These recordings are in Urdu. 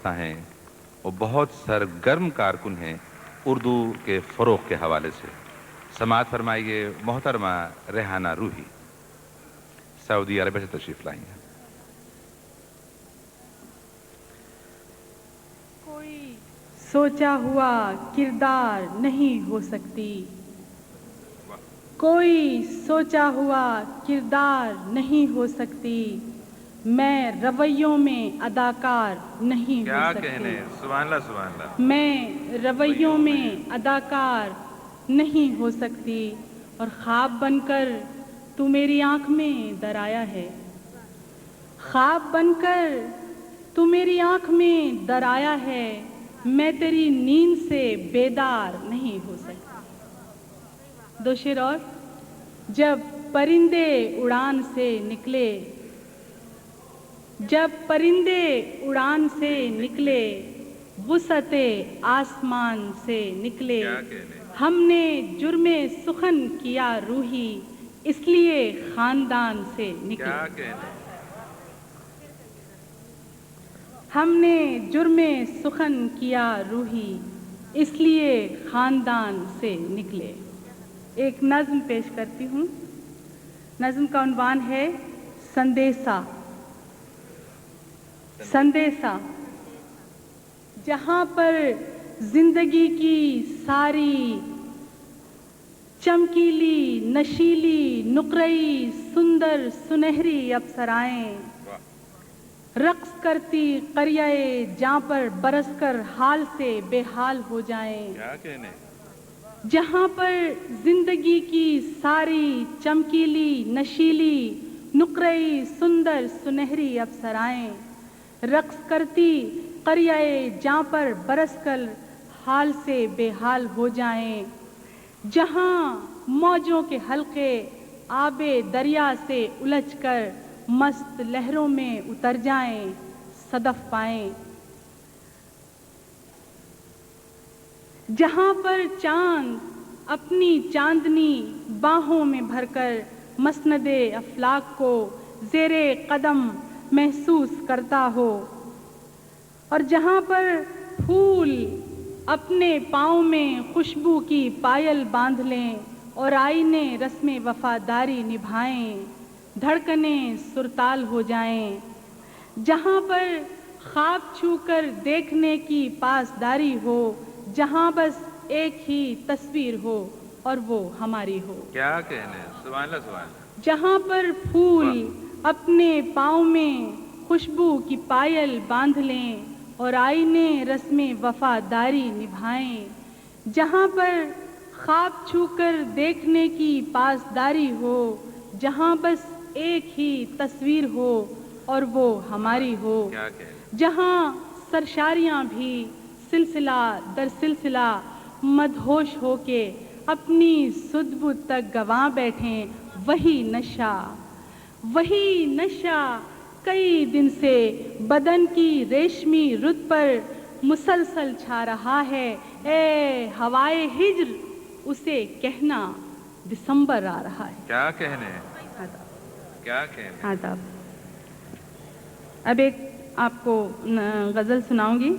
وابستہ ہیں وہ بہت سرگرم کارکن ہیں اردو کے فروغ کے حوالے سے. سماعت فرمائیے محترمہ ریحانہ روحی، سعودی عربیہ سے تشریف لائیں ہیں. کوئی سوچا ہوا کردار نہیں ہو سکتی، کوئی سوچا ہوا کردار نہیں ہو سکتی، میں رویوں میں اداکار نہیں ہو کیا سکتی. کہنے، سبحان اللہ سبحان اللہ. میں رویوں میں اداکار نہیں ہو سکتی اور خواب بن کر تو میری آنکھ میں در آیا ہے. خواب بن کر تو میری آنکھ میں در آیا ہے، میں تیری نیند سے بیدار نہیں ہو سکتی. دو شعر اور. جب پرندے اڑان سے نکلے، جب پرندے اڑان سے نکلے، وسعت آسمان سے نکلے، ہم نے جرم سخن کیا روحی، اس لیے خاندان سے نکلے. ہم نے جرم سخن کیا روحی، اس لیے خاندان سے نکلے. ایک نظم پیش کرتی ہوں. نظم کا عنوان ہے سندیسہ. سندیسہ. جہاں پر زندگی کی ساری چمکیلی نشیلی نقرئی سندر سنہری اپسرائیں رقص کرتی قریۂ جاں پر برس کر حال سے بے حال ہو جائیں. جہاں پر زندگی کی ساری چمکیلی نشیلی نقرئی سندر سنہری اپسرائیں رقص کرتی قریۂ جاں پر برس کر حال سے بے حال ہو جائیں. جہاں موجوں کے حلقے آب دریا سے الجھ کر مست لہروں میں اتر جائیں، صدف پائیں. جہاں پر چاند اپنی چاندنی باہوں میں بھر کر مسند افلاک کو زیر قدم محسوس کرتا ہو، اور جہاں پر پھول اپنے پاؤں میں خوشبو کی پائل باندھ لیں اور آئینے رسم وفاداری نبھائیں، دھڑکنیں سرتال ہو جائیں. جہاں پر خواب چھو کر دیکھنے کی پاسداری ہو، جہاں بس ایک ہی تصویر ہو اور وہ ہماری ہو. کیا کہنے، سبحان اللہ سبحان اللہ. جہاں پر پھول اپنے پاؤں میں خوشبو کی پائل باندھ لیں اور آئینے رسم وفاداری نبھائیں، جہاں پر خواب چھو کر دیکھنے کی پاسداری ہو، جہاں بس ایک ہی تصویر ہو اور وہ ہماری ہو. جہاں سرشاریاں بھی سلسلہ در سلسلہ مدہوش ہو کے اپنی سدھ بدھ تک گنوا بیٹھیں، وہی نشہ کئی دن سے بدن کی ریشمی رت پر مسلسل چھا رہا ہے. اے ہوائے ہجر اسے کہنا دسمبر آ رہا ہے. کیا کہنے، کیا کہنے. آداب. اب ایک آپ کو غزل سناؤں گی.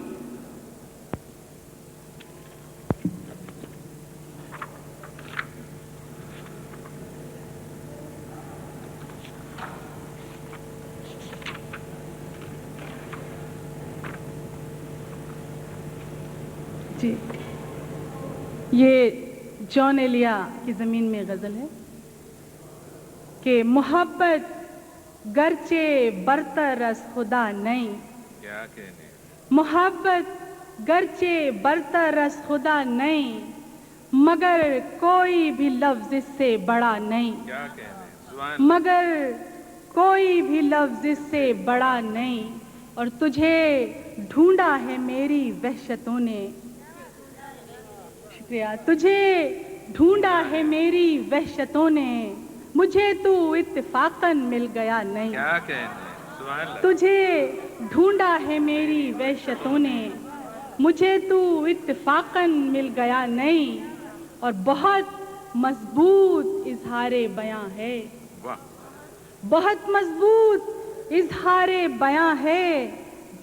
جی، یہ جان ایلیا کی زمین میں غزل ہے کہ محبت گرچہ برتر از خدا نہیں، کیا کہنے. محبت گرچہ برتر از خدا نہیں، مگر کوئی بھی لفظ اس سے بڑا نہیں. کیا کہنے، مگر کوئی بھی لفظ اس سے بڑا نہیں. اور تجھے ڈھونڈا ہے میری وحشتوں نے، شکریہ. تجھے ڈھونڈا ہے میری وحشتوں نے، مجھے تو اتفاقاً مل گیا نہیں. کیا کہنے، سبحان اللہ. تجھے ڈھونڈا ہے میری وحشتوں نے، مجھے تو اتفاقاً مل گیا نہیں. اور بہت مضبوط اظہار بیاں ہے، بہت مضبوط اظہار بیاں ہے،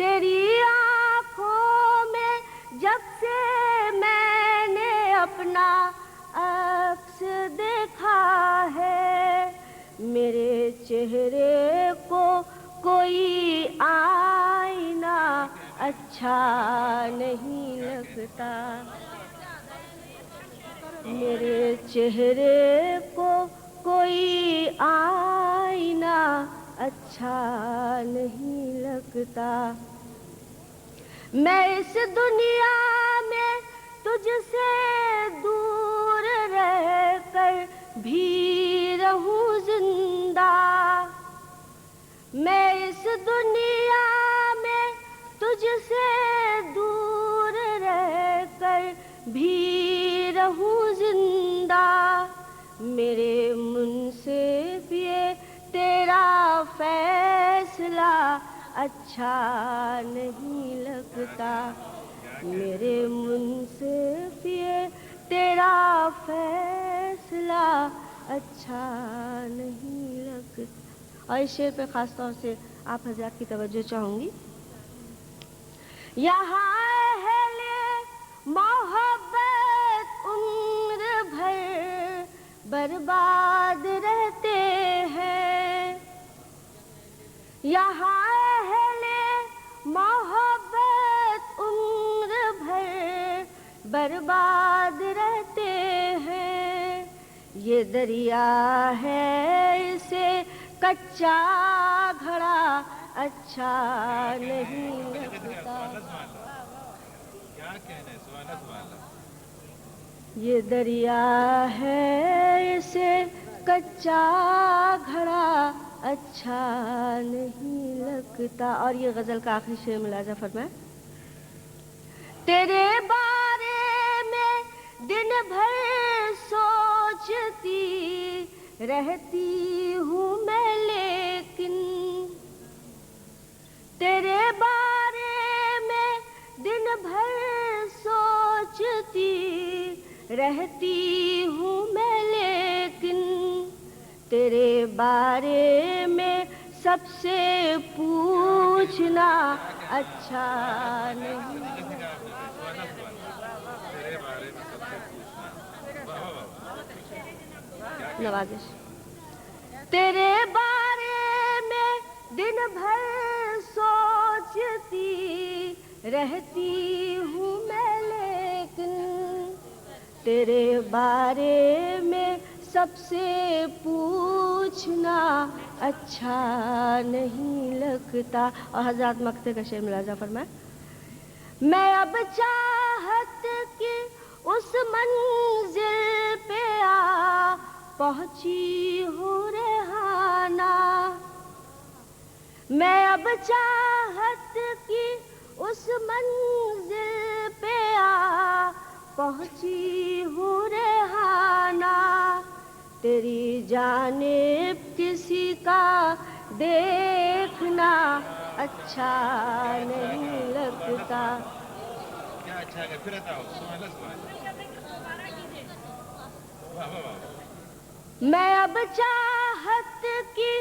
تیری آنکھوں میں جب سے میں نے اپنا عکس دیکھا ہے، میرے چہرے کو کوئی آئینہ اچھا نہیں لگتا، میرے چہرے کو کوئی آئینہ اچھا نہیں لگتا، میں اس دنیا میں تجھ سے دور رہ کر بھی رہوں زندہ، میں اس دنیا میں تجھ سے دور رہ کر بھی رہوں زندہ، میرے منصف یہ تیرا فیصلہ اچھا نہیں لگتا، میرے منصف یہ تیرا فیصلہ اچھا نہیں لگتا۔ اور اس شعر پہ خاص طور سے آپ حضرات کی توجہ چاہوں گی۔ یہاں اہل محبت عمر بھر برباد رہتے ہیں، یہاں اہل محبت عمر بھر برباد رہتے ہیں، یہ دریا ہے اسے کچا گھڑا اچھا نہیں لگتا، یہ دریا ہے اسے کچا گھڑا اچھا نہیں لگتا۔ اور یہ غزل کا آخری شعر ملاحظہ فرمائیں۔ تیرے بارے میں دن بھر سوچتی رہتی ہوں میں، لیکن تیرے بارے میں دن بھر سوچتی رہتی ہوں میں، لیکن تیرے بارے میں سب سے پوچھنا اچھا نہیں، نوازش۔ تیرے بارے میں دن بھر سوچتی رہتی ہوں میں، لیکن تیرے بارے میں سب سے پوچھنا اچھا نہیں لگتا۔ اور حضرات مقطع کا شعر ملاحظہ فرمائیں۔ میں اب چاہت کی اس منزل پہ آ پہنچی ہوں ریحانہ، میں اب چاہت کی اس منزل پہ آ پہنچی ہوں ریحانہ، تیری جانب کسی کا دیکھنا اچھا نہیں لگتا، میں اب چاہت کی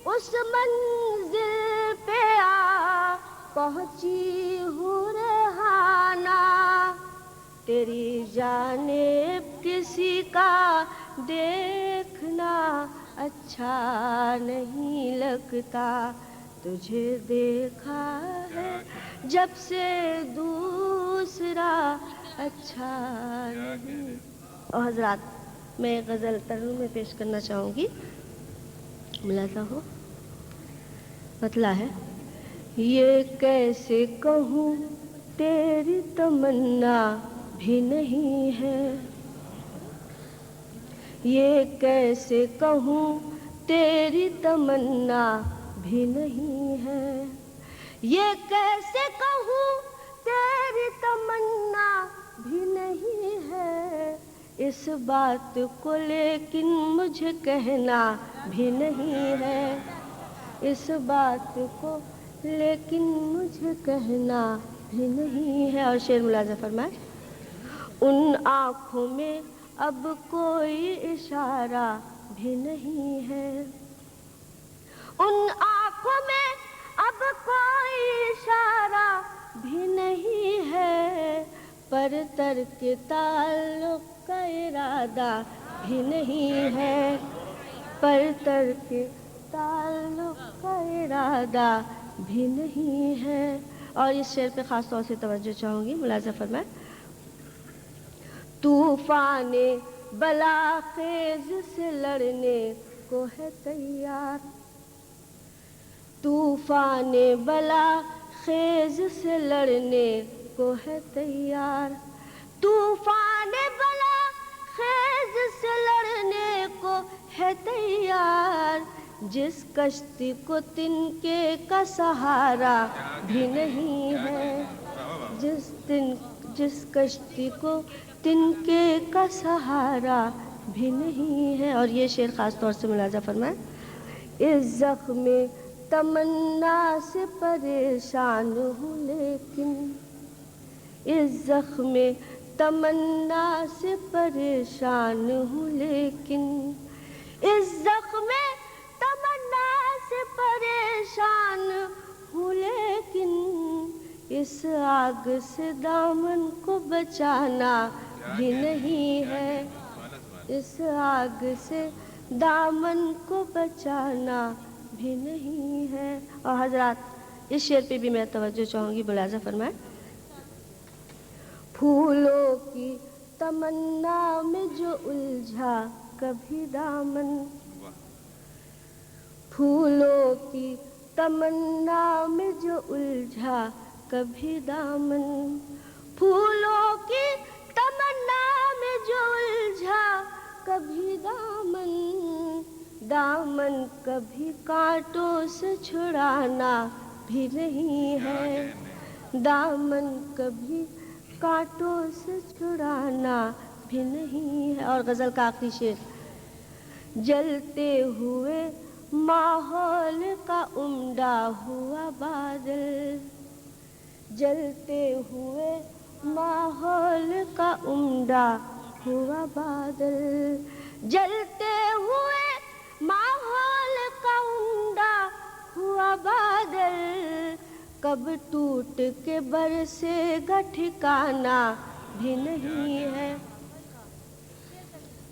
اس منزل پہ آ پہنچی ہوں ریحانہ، تیری جانب کسی کا دیکھنا اچھا نہیں لگتا، تجھے دیکھا ہے جب سے دوسرا اچھا نہیں۔ اور حضرات میں غزل ترنم میں پیش کرنا چاہوں گی، ملاحظہ ہو، مطلع ہے۔ یہ کیسے کہوں تیری تمنا بھی نہیں ہے، یہ کیسے کہوں تیری تمنا بھی نہیں ہے، یہ کیسے کہوں تیری تمنا بھی نہیں ہے، اس بات کو لیکن مجھے کہنا بھی نہیں ہے، اس بات کو لیکن مجھے کہنا بھی نہیں ہے۔ اور شعر ملاحظہ فرمائیں۔ ان آنکھوں میں اب کوئی اشارہ بھی نہیں ہے، ان آنکھوں میں اب کوئی اشارہ پر ترک تعلق کا ارادہ بھی نہیں ہے، پر ترک تعلق کا ارادہ بھی نہیں ہے۔ اور اس شعر پہ خاص طور سے توجہ چاہوں گی، ملاحظہ فرمائیں۔ طوفان بلا خیز سے لڑنے کو ہے تیار، طوفان بلا خیز سے لڑنے کو ہے تیار، طوفان بلا خیز سے لڑنے کو ہے تیار، جس کشتی کو تنکے کا سہارا بھی نہیں ہے، جس کشتی کو تنکے کا سہارا بھی نہیں ہے۔ اور یہ شعر خاص طور سے ملاحظہ فرمائیں۔ اس زخم تمنا سے پریشان ہوں لیکن، اس زخم تمنا سے پریشان ہوں لیکن، اس زخم تمنا سے پریشان ہوں لیکن، اس آگ سے دامن کو بچانا بھی نہیں ہے، اس آگ سے دامن کو بچانا بھی نہیں ہے۔ اور حضرات اس شعر پہ بھی میں توجہ چاہوں گی، ملاحظہ فرمائیں۔ پھولوں کی تمنا میں جو الجھا کبھی دامن، پھولوں کی تمنا میں جو الجھا کبھی دامن، پھولوں کی تمنا میں جو الجھا کبھی دامن، دامن کبھی کانٹوں سے چھڑانا بھی نہیں ہے، دامن کبھی کانٹوں سے چھڑانا بھی نہیں ہے۔ اور غزل کا آخری شعر۔ جلتے ہوئے ماحول کا عمدہ ہوا بادل، جلتے ہوئے ماحول کا عمدہ ہوا بادل، جلتے ہوئے ماحول کا عمدہ ہوا بادل، کب ٹوٹ کے برسے گا ٹھکانا بھی نہیں ہے،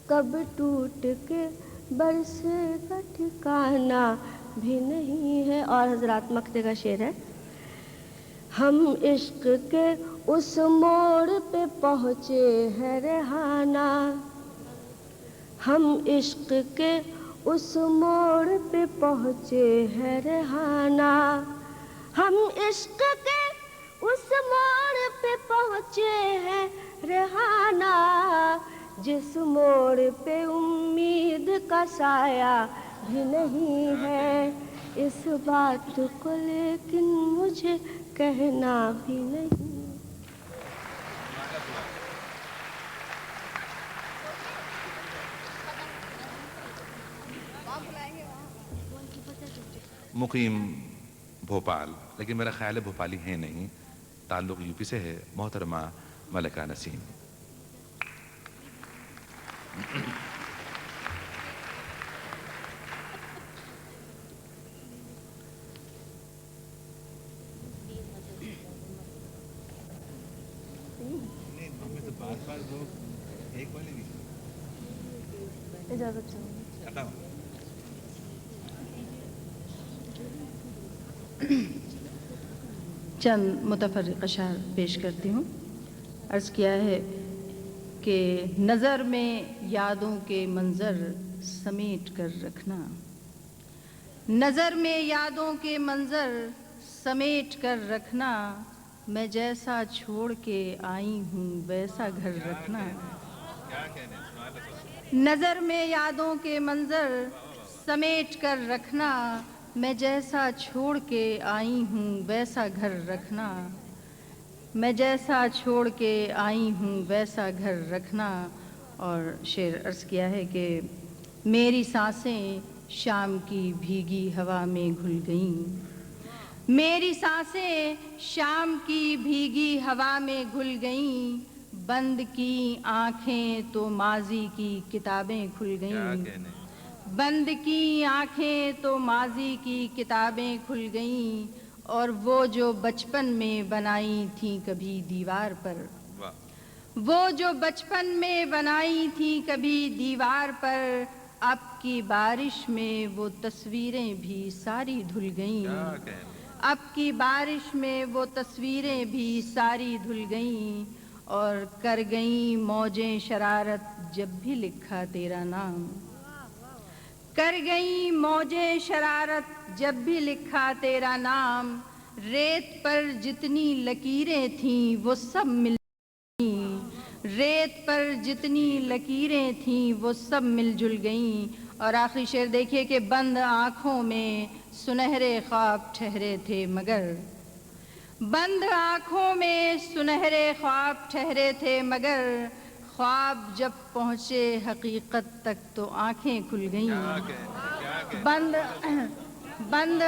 کب ٹوٹ کے برسے گا ٹھکانا بھی نہیں ہے۔ اور حضرات مقطع کا شعر ہے۔ ہم عشق کے اس موڑ پہ پہنچے ہیں ریحانہ، ہم عشق کے اس موڑ پہ پہنچے ہیں ریحانہ، ہم عشق کے اس موڑ پہ پہنچے ہیں ریحانہ، جس موڑ پہ امید کا سایہ بھی نہیں ہے، اس بات کو لیکن مجھے کہنا بھی نہیں۔ مقیم بھوپال، لیکن میرا خیال ہے بھوپالی ہیں نہیں، تعلق یو پی سے ہے، محترمہ ملکہ نسیم۔ اجازت چاہوں گی۔ چند متفرق اشعار پیش کرتی ہوں۔ عرض کیا ہے کہ نظر میں یادوں کے منظر سمیٹ کر رکھنا، نظر میں یادوں کے منظر سمیٹ کر رکھنا، میں جیسا چھوڑ کے آئی ہوں ویسا گھر رکھنا، نظر میں یادوں کے منظر سمیٹ کر رکھنا، میں جیسا چھوڑ کے آئی ہوں ویسا گھر رکھنا، میں جیسا چھوڑ کے آئی ہوں ویسا گھر رکھنا۔ اور شعر عرض کیا ہے کہ میری سانسیں شام کی بھیگی ہوا میں گھل گئیں، میری سانسیں شام کی بھیگی ہوا میں گھل گئیں، بند کی آنکھیں تو ماضی کی کتابیں کھل گئیں، بند کی آنکھیں تو ماضی کی کتابیں کھل گئیں، اور وہ جو بچپن میں بنائی تھیں کبھی دیوار پر، وہ جو بچپن میں بنائی تھی کبھی دیوار پر، اب کی بارش میں وہ تصویریں بھی ساری دھل گئیں، اب کی بارش میں وہ تصویریں بھی ساری دھل گئیں، اور کر گئیں موجیں شرارت جب بھی لکھا تیرا نام، کر گئیں موجیں شرارت جب بھی لکھا تیرا نام، ریت پر جتنی لکیریں تھیں وہ سب مل گئیں، ریت پر جتنی لکیریں تھیں وہ سب مل جل گئیں۔ اور آخری شعر دیکھیے کہ بند آنکھوں میں سنہرے خواب ٹھہرے تھے مگر، بند آنکھوں میں سنہرے خواب ٹھہرے تھے مگر، خواب جب پہنچے حقیقت تک تو آنکھیں کھل گئیں، بند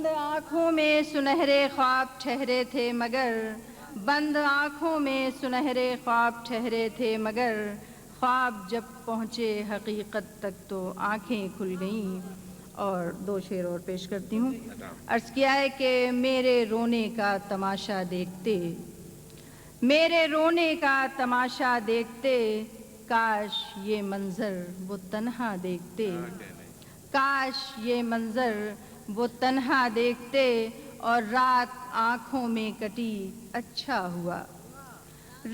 آنکھوں میں سنہرے خواب ٹھہرے تھے مگر، بند آنکھوں میں سنہرے خواب ٹھہرے تھے مگر، خواب جب پہنچے حقیقت تک تو آنکھیں کھل گئیں۔ اور 2 شعر اور پیش کرتی ہوں۔ عرض کیا ہے کہ میرے رونے کا تماشا دیکھتے، میرے رونے کا تماشا دیکھتے، کاش یہ منظر وہ تنہا دیکھتے، کاش یہ منظر وہ تنہا دیکھتے، اور رات آنکھوں میں کٹی اچھا ہوا،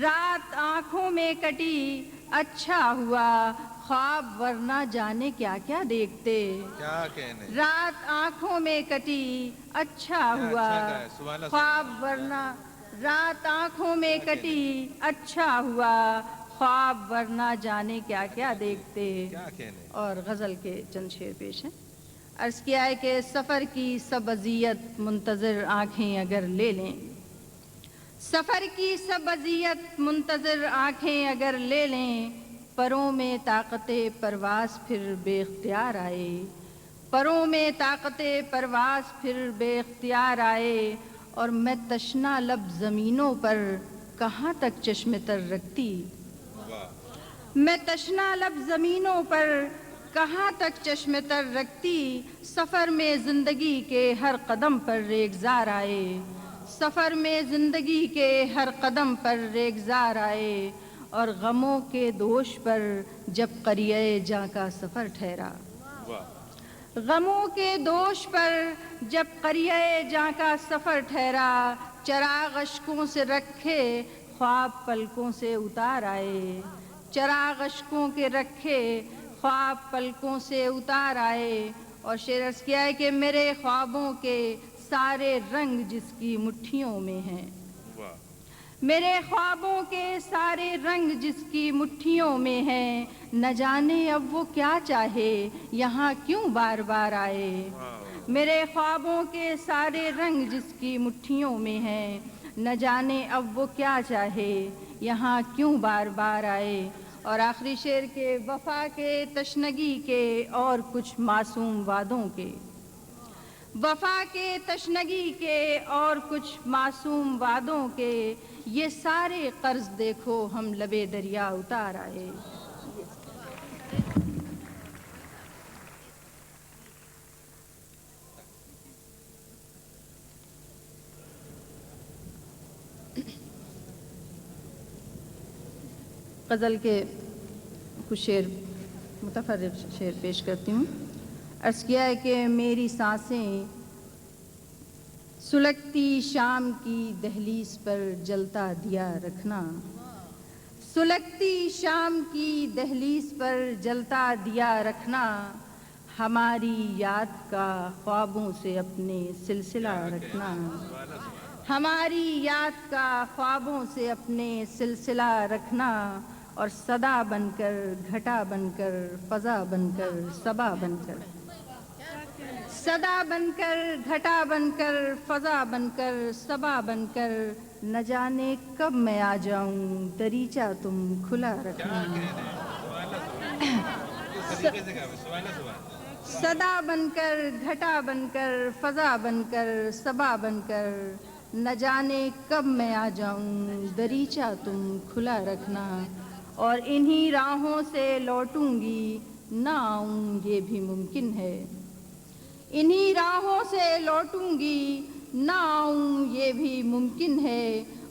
رات آنکھوں میں کٹی اچھا ہوا، خواب ورنہ جانے کیا کیا دیکھتے، رات آنکھوں میں کٹی اچھا ہوا، خواب ورنہ رات آنکھوں میں کٹی اچھا ہوا، خواب ورنہ جانے کیا کیا دیکھتے۔ اور غزل کے چند شعر پیش ہیں۔ عرض کیا ہے کہ سفر کی سب اذیت منتظر آنکھیں اگر لے لیں، سفر کی سب اذیت منتظر آنکھیں اگر لے لیں، پروں میں طاقت پرواز پھر بے اختیار آئے، پروں میں طاقت پرواز پھر بے اختیار آئے، اور میں تشنا لب زمینوں پر کہاں تک چشم تر رکھتی، میں تشنا لب زمینوں پر کہاں تک چشم تر رکھتی، سفر میں زندگی کے ہر قدم پر ریگزار آئے، سفر میں زندگی کے ہر قدم پر ریگزار آئے، اور غموں کے دوش پر جب قریۂ جاں کا سفر ٹھہرا، غموں کے دوش پر جب قریۂ جاں کا سفر ٹھہرا، چراغ اشکوں سے رکھے خواب پلکوں سے اتار آئے، چراغ اشکوں کے رکھے خواب پلکوں سے اتار آئے، اور شعر عرض کیا ہے کہ میرے خوابوں کے سارے رنگ جس کی مٹھیوں میں ہیں، میرے خوابوں کے سارے رنگ جس کی مٹھیوں میں ہیں، نہ جانے اب وہ کیا چاہے یہاں کیوں بار بار آئے، میرے خوابوں کے سارے رنگ جس کی مٹھیوں میں ہیں، نہ جانے اب وہ کیا چاہے یہاں کیوں بار بار آئے۔ اور آخری شعر کے وفا کے تشنگی کے اور کچھ معصوم وعدوں کے، وفا کے تشنگی کے اور کچھ معصوم وعدوں کے، یہ سارے قرض دیکھو ہم لبے دریا اتار آئے۔ غزل کے کچھ شعر متفرق شعر پیش کرتی ہوں۔ عرض کیا ہے کہ میری سانسیں سلگتی شام کی دہلیز پر جلتا دیا رکھنا، سلگتی شام کی دہلیز پر جلتا دیا رکھنا، ہماری یاد کا خوابوں سے اپنے سلسلہ رکھنا، ہماری یاد کا خوابوں سے اپنے سلسلہ رکھنا، اور صدا بن کر گھٹا بن کر فضا بن کر صبا بن کر، صدا بن کر گھٹا بن کر فضا بن کر صبا بن کر، نہ جانے کب میں آ جاؤں دریچہ تم کھلا رکھنا، صدا بن کر گھٹا بن کر فضا بن کر صبا بن کر، نہ جانے کب میں آ جاؤں دریچہ تم کھلا رکھنا، اور انہی راہوں سے لوٹوں گی نہ آؤں یہ بھی ممکن ہے، انہی راہوں سے لوٹوں گی نہ آؤں یہ بھی ممکن ہے،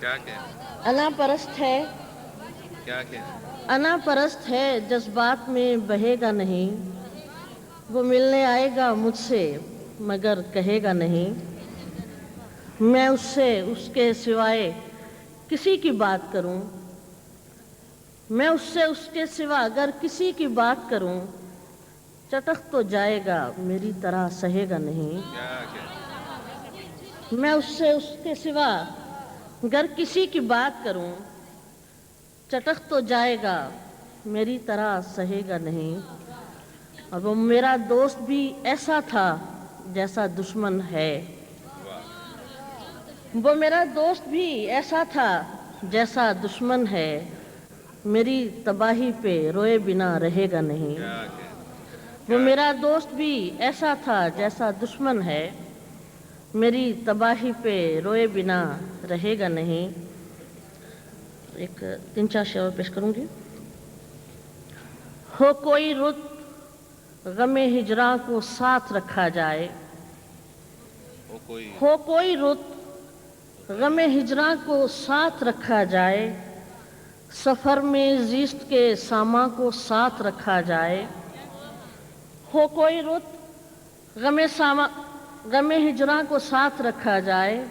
کیا کہیں؟ انا پرست ہے، کیا کہیں؟ انا پرست ہے، جذبات میں بہے گا نہیں، وہ ملنے آئے گا مجھ سے مگر کہے گا نہیں، میں اس سے اس کے سوائے کسی کی بات کروں، میں اس سے اس کے سوا اگر کسی کی بات کروں، چٹک تو جائے گا میری طرح سہے گا نہیں، کیا کہیں؟ میں اس سے اس کے سوا اگر کسی کی بات کروں، چٹک تو جائے گا میری طرح سہے گا نہیں، اور وہ میرا دوست بھی ایسا تھا جیسا دشمن ہے، وہ میرا دوست بھی ایسا تھا جیسا دشمن ہے، میری تباہی پہ روئے بنا رہے گا نہیں، کیا کہیں؟ وہ میرا دوست بھی ایسا تھا جیسا دشمن ہے، میری تباہی پہ روئے بنا رہے گا نہیں۔ ایک 3-4 شعر اور پیش کروں گی۔ ہو کوئی رت غم ہجراں کو ساتھ رکھا جائے، ہو کوئی رت غم ہجراں کو ساتھ رکھا جائے، سفر میں زیست کے ساما کو ساتھ رکھا جائے، ہو کوئی رت غم ہجراں کو ساتھ رکھا جائے،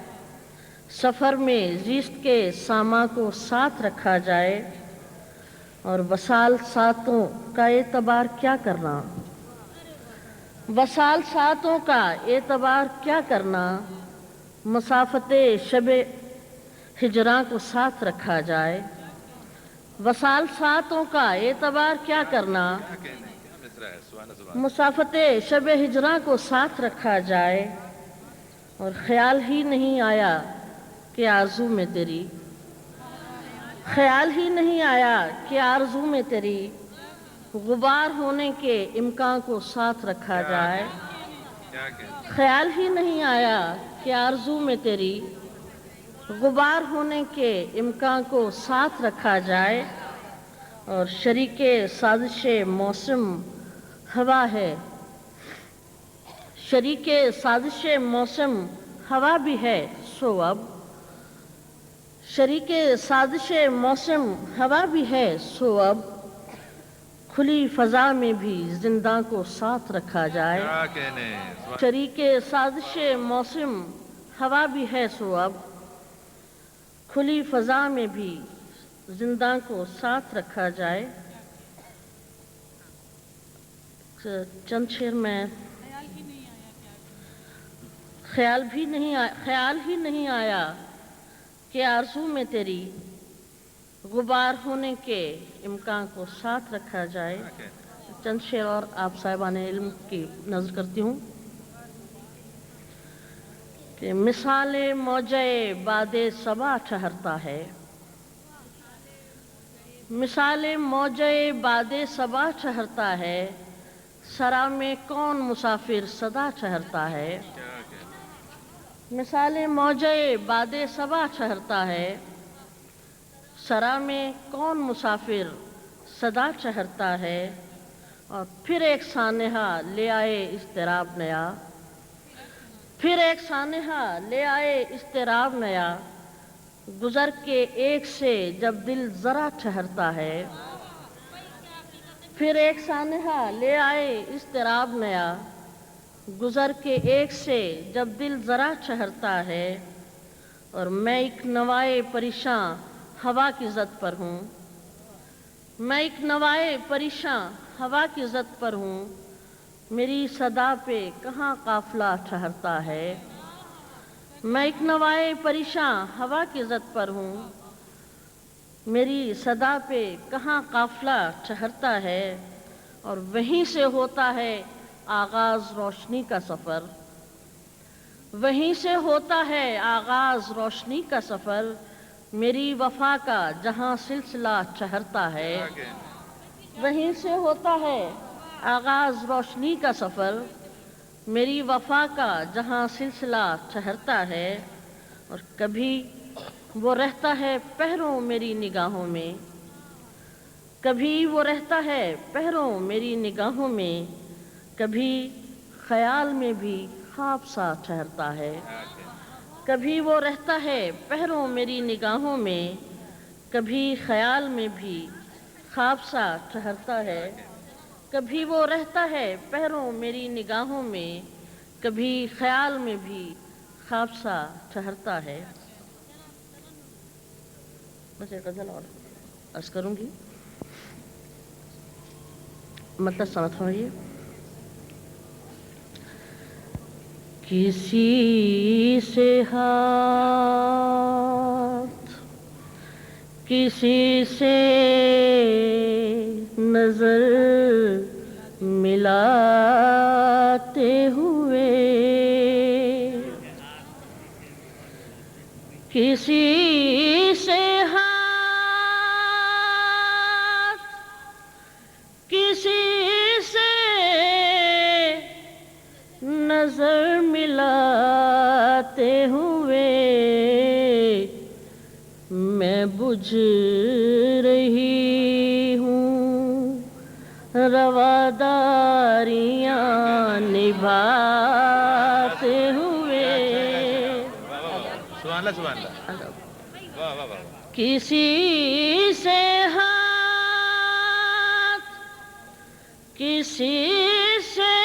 سفر میں زیست کے ساما کو ساتھ رکھا جائے، اور وصال ساتوں کا اعتبار کیا کرنا، وصال ساتوں کا اعتبار کیا کرنا، مسافت شب ہجراں کو ساتھ رکھا جائے، وصال ساتوں کا اعتبار کیا کرنا، مسافت شب ہجراں کو ساتھ رکھا جائے، اور خیال ہی نہیں آیا کہ آرزو میں تیری، خیال ہی نہیں آیا کہ آرزو میں تیری غبار ہونے کے امکان کو ساتھ رکھا جائے، خیال ہی نہیں آیا کہ آرزو میں تیری غبار ہونے کے امکان کو ساتھ رکھا جائے، اور شریک سازش موسم ہوا ہے، شریک سازش موسم ہوا بھی ہے سو اب، شریک سازش موسم ہوا بھی ہے سو اب، کھلی فضا میں بھی زنداں کو ساتھ رکھا جائے، شریک سازش موسم ہوا بھی ہے سو اب، کھلی فضا میں بھی زنداں کو ساتھ رکھا جائے۔ چند شعر میں خیال ہی نہیں آیا کہ آرزو میں تیری غبار ہونے کے امکان کو ساتھ رکھا جائے۔ چند شعر اور آپ صاحبان علم کی نظر کرتی ہوں کہ مثال موجے باد صبا ٹھہرتا ہے، مثال موجے باد صبا ٹھہرتا ہے، سرا میں کون مسافر صدا ٹھہرتا ہے، مثال موجے باد صبا ٹھہرتا ہے، سرا میں کون مسافر صدا ٹھہرتا ہے، اور پھر ایک سانحہ لے آئے اضطراب نیا، پھر ایک سانحہ لے آئے اضطراب نیا، گزر کے ایک سے جب دل ذرا ٹھہرتا ہے، پھر ایک سانحہ لے آئے اضطراب نیا، گزر کے ایک سے جب دل ذرا ٹھہرتا ہے، اور میں ایک نوائے پریشاں ہوا کی زد پر ہوں، میں ایک نوائے پریشاں ہوا کی زد پر ہوں، میری صدا پہ کہاں قافلہ ٹھہرتا ہے، میں ایک نوائے پریشاں ہوا کی زد پر ہوں، میری صدا پہ کہاں قافلہ ٹھہرتا ہے، اور وہیں سے ہوتا ہے آغاز روشنی کا سفر، وہیں سے ہوتا ہے آغاز روشنی کا سفر، میری وفا کا جہاں سلسلہ ٹھہرتا ہے، وہیں سے ہوتا ہے آغاز روشنی کا سفر، میری وفا کا جہاں سلسلہ ٹھہرتا ہے، اور کبھی وہ رہتا ہے پہروں میری نگاہوں میں، کبھی وہ رہتا ہے پہروں میری نگاہوں میں، کبھی خیال میں بھی خواب سا ٹھہرتا ہے، کبھی وہ رہتا ہے پہروں میری نگاہوں میں، کبھی خیال میں بھی خواب سا ٹھہرتا ہے، کبھی وہ رہتا ہے پہروں میری نگاہوں میں، کبھی خیال میں بھی خواب سا ٹھہرتا ہے۔ بس ایک غزل اور عرض کروں گی، مطلب سمجھ فرمائیے۔ کسی سے ہاتھ، کسی سے نظر ملاتے ہوئے، کسی سے ہاتھ، کسی سے نظر ملاتے ہوئے، میں بجھ رہی ہوں رواداریاں نبھاتے ہوئے۔ سبحان اللہ سبحان اللہ، واہ واہ واہ۔ کسی سے ہاتھ، کسی سے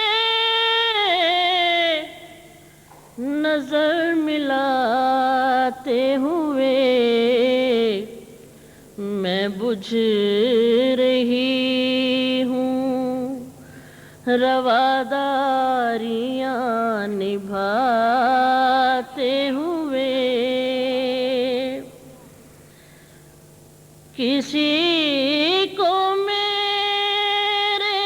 نظر ملاتے ہوئے، میں بجھ رہی ہوں رواداریاں نبھاتے ہوئے، کسی کو میرے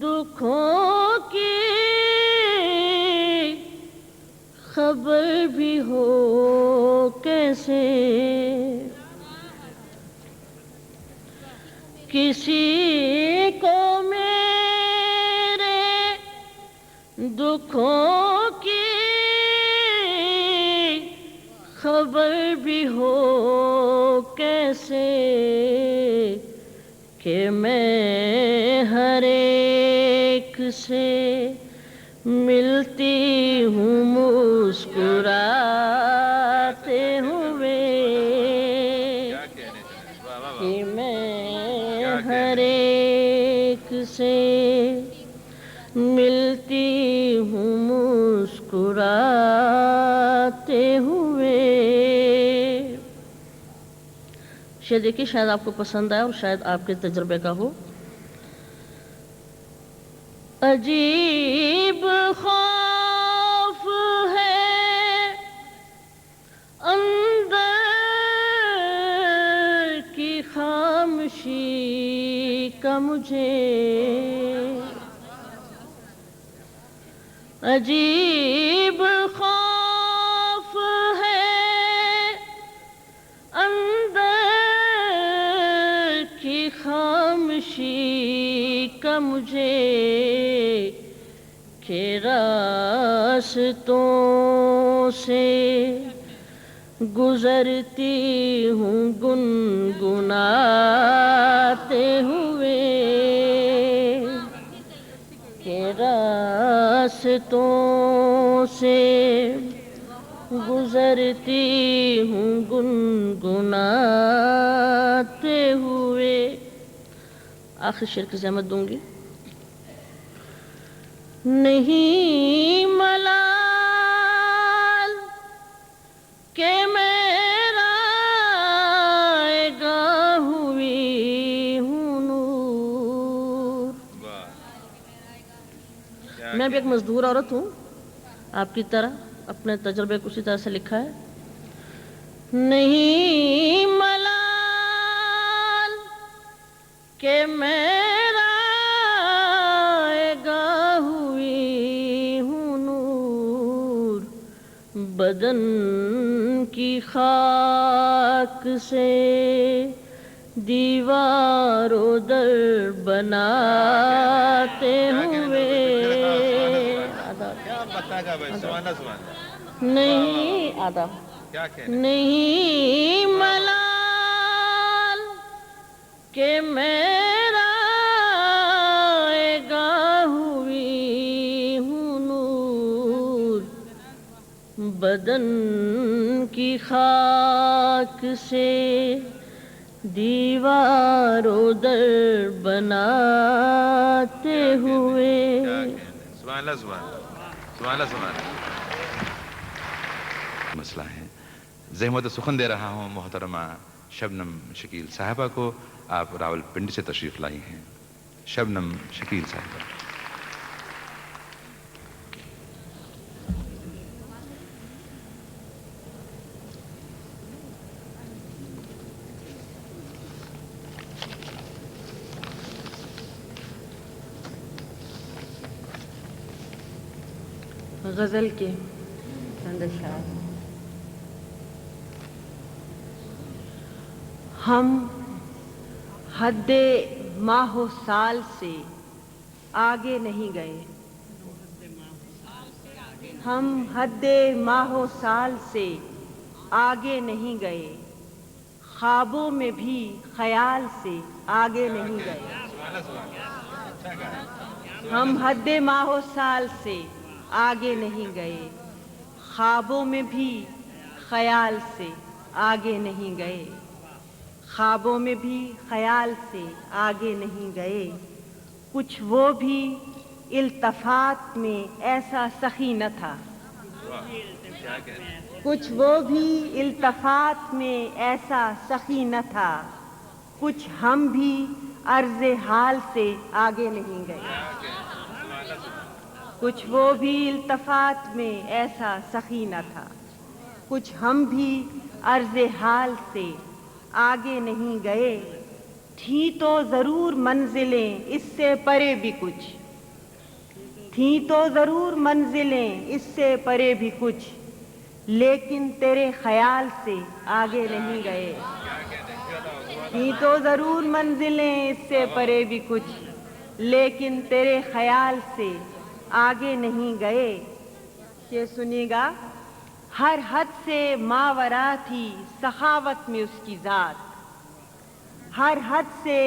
دکھوں کی خبر بھی ہو کیسے، کسی کو میرے دکھوں کی خبر بھی ہو کیسے، کہ میں ہر ایک سے ملتی ہوں مسکراتے ہوئے، کہ میں ہر ایک سے ملتی ہوں مسکراتے ہوئے۔ شعر دیکھیے، شاید آپ کو پسند آئے اور شاید آپ کے تجربے کا ہو۔ عجیب خوف ہے اندر کی خاموشی کا مجھے، عجیب خوف ہے اندر کی خاموشی کا مجھے، کہ راستوں سے گزرتی ہوں گنگناتے ہوئے، کہ راستوں سے گزرتی ہوں گنگناتے ہوئے۔ آخر شعر کی زحمت دوں گی۔ نہیں ملال کہ میرا گاہ ہوئی ہوں نور، میں بھی ایک مزدور عورت ہوں آپ کی طرح، اپنے تجربے کو اسی طرح سے لکھا ہے۔ نہیں ملال کہ میرا گاہ ہوئی ہوں نور، بدن کی خاک سے دیوار و در بناتے ہوئے، نہیں آدھا، نہیں ملال کہ میرا گاہ ہوئی ہوں نور، بدن کی خاک سے دیواروں در بناتے ہوئے. سبحان اللہ سبحان اللہ سبحان اللہ سبحان اللہ. مسئلہ ہے. زحمت سخن دے رہا ہوں محترمہ شبنم شکیل صاحبہ کو. آپ راول پنڈی سے تشریف لائی ہیں. شبنم شکیل صاحبہ. غزل کے چند اشعار. ہم حد ماہ و سال سے آگے نہیں گئے. ہم حد ماہ و سال سے آگے نہیں گئے. خوابوں میں بھی خیال سے آگے نہیں گئے. ہم حد ماہ و سال سے آگے نہیں گئے. خوابوں میں بھی خیال سے آگے نہیں گئے. خوابوں میں بھی خیال سے آگے نہیں گئے. کچھ وہ بھی التفات میں ایسا سخی نہ تھا. کچھ وہ بھی التفات میں ایسا سخی نہ تھا. کچھ ہم بھی عرض حال سے آگے نہیں گئے. کچھ وہ بھی التفات میں ایسا سخی نہ تھا. کچھ ہم بھی عرض حال سے آگے نہیں گئے. تھیں تو ضرور منزلیں اس سے پرے بھی کچھ. تھیں تو ضرور منزلیں اس سے پرے بھی کچھ. لیکن تیرے خیال سے آگے نہیں گئے. تھیں تو ضرور منزلیں اس سے پرے بھی کچھ. لیکن تیرے خیال سے آگے نہیں گئے. یہ سنیے گا. ہر حد سے ماورا تھی سخاوت میں اس کی ذات. ہر حد سے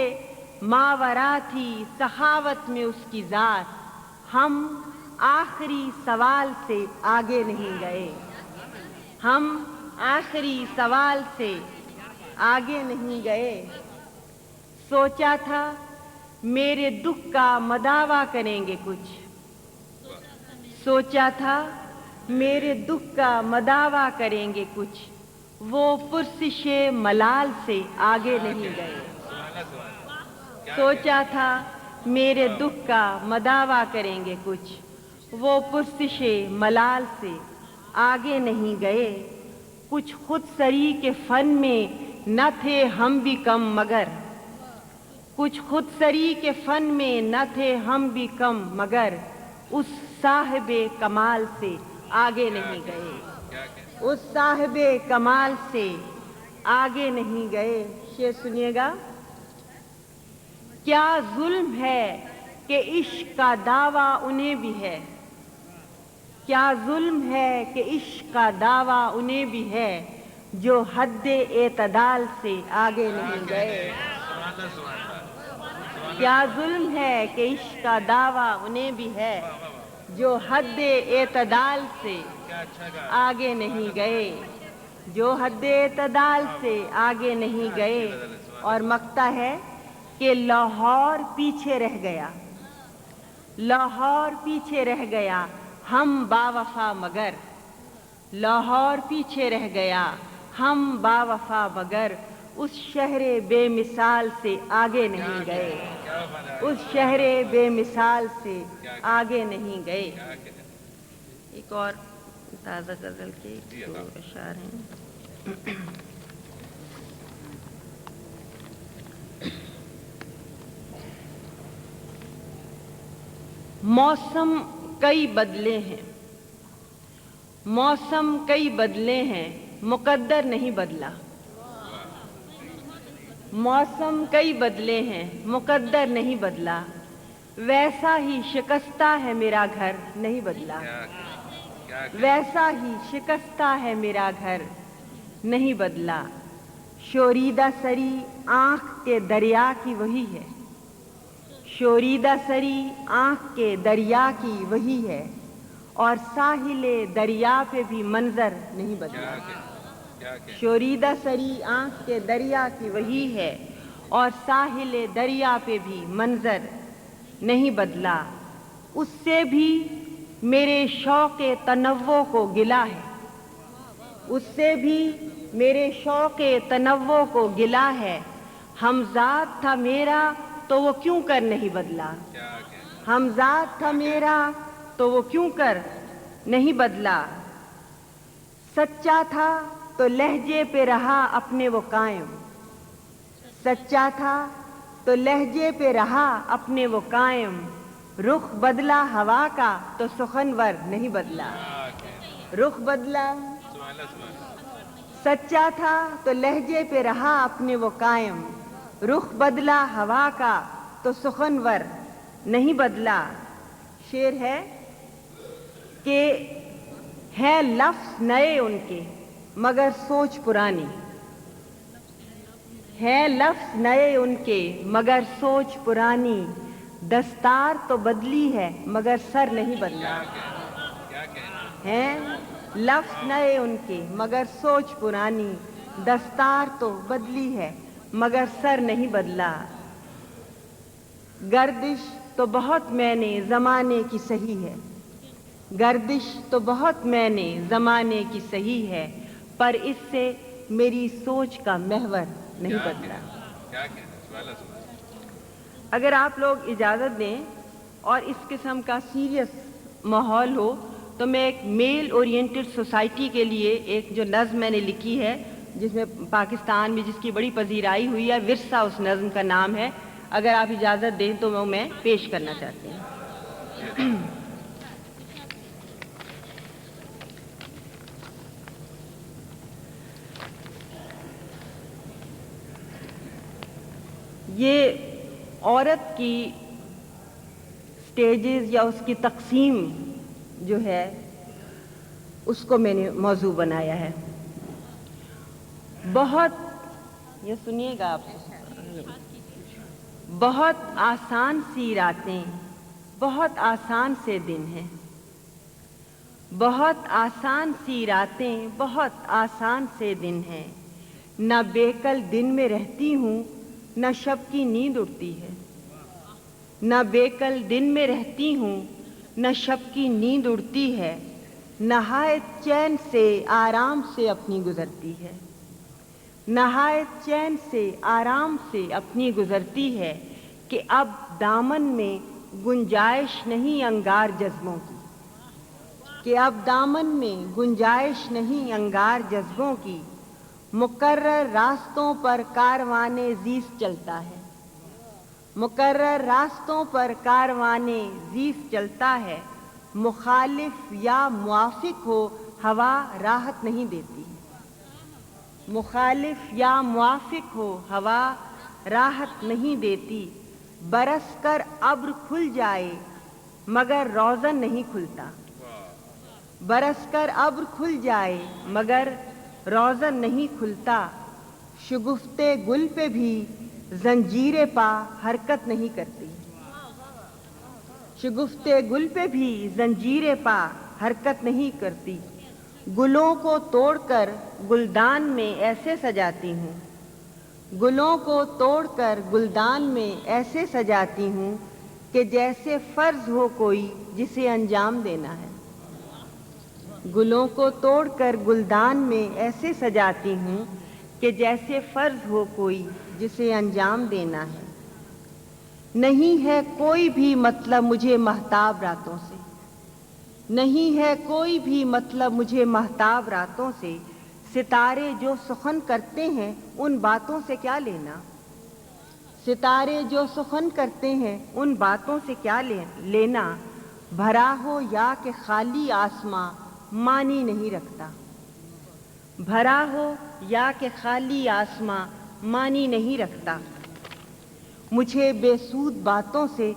ماورا تھی سخاوت میں اس کی ذات. ہم آخری سوال سے آگے نہیں گئے. ہم آخری سوال سے آگے نہیں گئے. سوچا تھا میرے دکھ کا مداوا کریں گے کچھ. سوچا تھا میرے دکھ کا مداوا کریں گے کچھ. وہ پرسش ملال سے آگے نہیں گئے. سوچا تھا میرے دکھ کا مداوا کریں گے کچھ. وہ پرسش ملال سے آگے نہیں گئے. کچھ خود سری کے فن میں نہ تھے ہم بھی کم مگر. کچھ خود سری کے فن میں نہ تھے ہم بھی کم مگر. اس صاحب کمال سے آگے نہیں گئے. اس صاحب کمال سے آگے نہیں گئے. شعر سنیے گا. کیا ظلم ہے کہ عشق کا دعویٰ انہیں بھی ہے. کیا ظلم ہے کہ عشق کا دعویٰ انہیں بھی ہے جو حد اعتدال سے آگے نہیں گئے. کیا ظلم ہے کہ عشق کا دعویٰ انہیں بھی ہے جو حد اعتدال سے آگے نہیں گئے. جو حد اعتدال سے آگے نہیں گئے. اور مقطع ہے کہ لاہور پیچھے رہ گیا. لاہور پیچھے رہ گیا ہم باوفا مگر. لاہور پیچھے رہ گیا ہم باوفا مگر. اس شہر بے مثال سے آگے نہیں گئے. اس شہر بے مثال سے آگے نہیں گئے. ایک اور تازہ غزل کے دو اشعار ہیں. موسم کئی بدلے ہیں. موسم کئی بدلے ہیں مقدر نہیں بدلا. موسم کئی بدلے ہیں مقدر نہیں بدلا. ویسا ہی شکستہ ہے میرا گھر نہیں بدلا. ویسا ہی شکستہ ہے میرا گھر نہیں بدلا. شوریدہ سری آنکھ کے دریا کی وہی ہے. شوریدہ سری آنکھ کے دریا کی وہی ہے. اور ساحل دریا پہ بھی منظر نہیں بدلا۔ شوریدہ سری آنکھ کے دریا کی وہی ہے اور ساحل دریا پہ بھی منظر نہیں بدلا۔ اس سے بھی میرے شوق تنوع کو گلا ہے، اس سے بھی میرے شوق تنوع کو گلا ہے۔ ہمزاد تھا میرا تو وہ کیوں کر نہیں بدلا، ہمزاد تھا میرا تو وہ کیوں کر نہیں بدلا۔ سچا تھا تو لہجے پہ رہا اپنے وہ قائم، سچا تھا تو لہجے پہ رہا اپنے وہ قائم۔ رخ بدلا ہوا کا تو سخنور نہیں بدلا، رخ بدلا۔ سچا تھا تو لہجے پہ رہا اپنے وہ قائم، رخ بدلا ہوا کا تو سخنور نہیں بدلا۔ شعر ہے کہ ہے لفظ نئے ان کے مگر سوچ پرانی، ہے لفظ نئے ان کے مگر سوچ پرانی۔ دستار تو بدلی ہے مگر سر نہیں بدلا، ہیں لفظ نئے ان کے مگر سوچ پرانی۔ دستار تو بدلی ہے مگر سر نہیں بدلا۔ گردش تو بہت میں نے زمانے کی سہی ہے، گردش تو بہت میں نے زمانے کی سہی ہے، پر اس سے میری سوچ کا محور نہیں بدلا۔ اگر آپ لوگ اجازت دیں اور اس قسم کا سیریس ماحول ہو تو میں ایک میل اورینٹڈ سوسائٹی کے لیے ایک جو نظم میں نے لکھی ہے، جس میں پاکستان میں جس کی بڑی پذیرائی ہوئی ہے، ورثہ اس نظم کا نام ہے، اگر آپ اجازت دیں تو وہ میں پیش کرنا چاہتی ہوں۔ یہ عورت کی سٹیجز یا اس کی تقسیم جو ہے اس کو میں نے موضوع بنایا ہے۔ بہت، یہ سنیے گا آپ، بہت آسان سی راتیں، بہت آسان سے دن ہیں، بہت آسان سی راتیں، بہت آسان سے دن ہیں۔ نہ بیکل دن میں رہتی ہوں نہ شب کی نیند اڑتی ہے، نہ بیکل دن میں رہتی ہوں نہ شب کی نیند اڑتی ہے۔ نہایت چین سے آرام سے اپنی گزرتی ہے، نہایت چین سے آرام سے اپنی گزرتی ہے، کہ اب دامن میں گنجائش نہیں انگار جذبوں کی، کہ اب دامن میں گنجائش نہیں انگار جذبوں کی۔ مقرر راستوں پر کاروان زیست چلتا ہے، مقرر راستوں پر کاروان زیست چلتا ہے۔ مخالف یا موافق ہو ہوا راحت نہیں دیتی، مخالف یا موافق ہو ہوا راحت نہیں دیتی۔ برس کر ابر کھل جائے مگر روزن نہیں کھلتا، برس کر ابر کھل جائے مگر روزن نہیں کھلتا۔ شگفتے گل پہ بھی زنجیر پا حرکت نہیں کرتی، شگفتے گل پہ بھی زنجیر پا حرکت نہیں کرتی۔ گلوں کو توڑ کر گلدان میں ایسے سجاتی ہوں، گلوں کو توڑ کر گلدان میں ایسے سجاتی ہوں، کہ جیسے فرض ہو کوئی جسے انجام دینا ہے، گلوں کو توڑ کر گلدان میں ایسے سجاتی ہوں، کہ جیسے فرض ہو کوئی جسے انجام دینا ہے۔ نہیں ہے کوئی بھی مطلب مجھے مہتاب راتوں سے، نہیں ہے کوئی بھی مطلب مجھے مہتاب راتوں سے۔ ستارے جو سخن کرتے ہیں ان باتوں سے کیا لینا، ستارے جو سخن کرتے ہیں ان باتوں سے کیا لینا۔ بھرا ہو یا کہ خالی آسماں معنی نہیں رکھتا، بھرا ہو یا کہ خالی آسماں معنی نہیں رکھتا۔ مجھے بے سود باتوں سے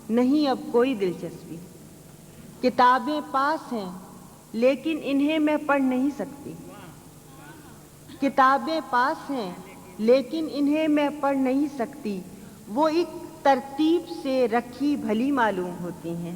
نہیں اب کوئی دلچسپی، کتابیں پاس ہیں لیکن انہیں میں پڑھ نہیں سکتی، کتابیں پاس ہیں لیکن انہیں میں پڑھ نہیں سکتی۔ وہ ایک ترتیب سے رکھی بھلی معلوم ہوتی ہیں،